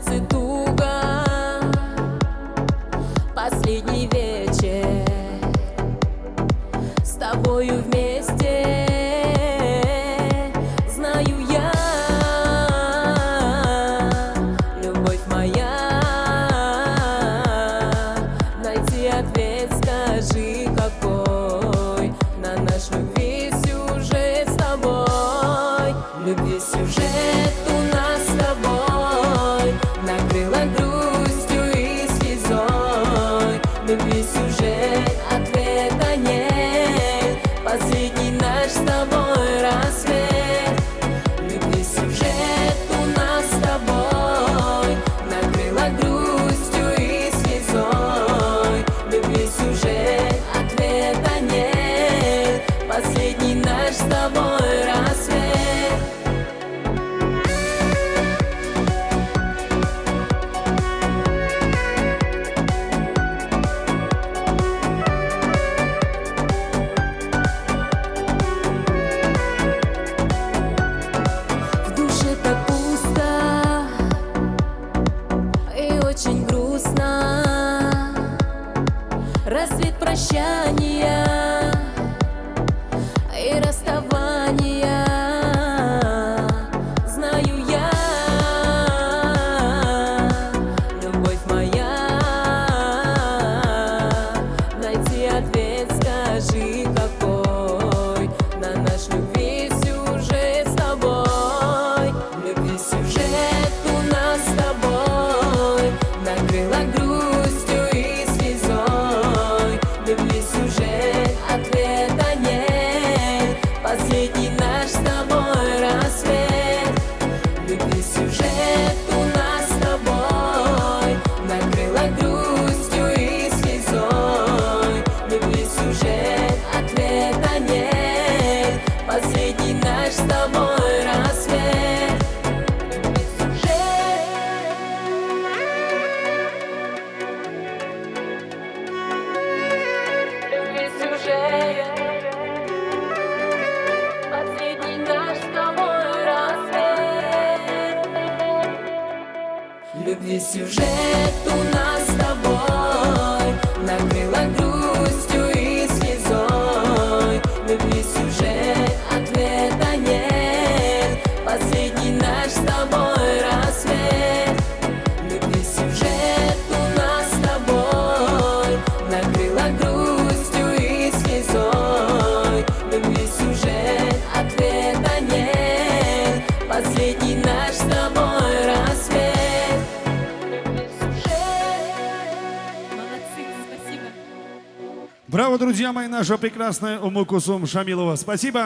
сердце туго. Последний вечер с тобою вместе. Знаю я, любовь моя, найти ответ, скажи, какой на наш любви сюжет с тобой. Любви сюжет у нас с тобой накрыла грустью и слезой. Любви сюжет, ответа нет, последний наш с тобой рассвет. Любви сюжет у нас с тобой накрыла грустью и слезой. Любви сюжет, ответа нет, последний наш с тобой рассвет. Очень грустно, рассвет прощания и расставания. Знаю я, любовь моя, найти ответ, скажи, какой на наш любви сюжет с тобой. Любви сюжет у нас с тобой накрыла грустью и слезой. Любви сюжет, ответа нет, последний наш с тобой рассвет. Любви сюжет у нас с тобой накрыла грустью и слезой. Любви сюжет, ответа нет, последний наш с тобой рассвет. Любви сюжет у нас с тобой накрыла грустью и слезой. Любви сюжет, ответа нет, последний наш с тобой рассвет. Любви сюжет у нас с тобой накрыла грустью и слезой. Любви сюжет, ответа нет, последний наш с тобой рассвет. Браво, друзья мои, наша прекрасная Уму Кулсум Шамилова. Спасибо.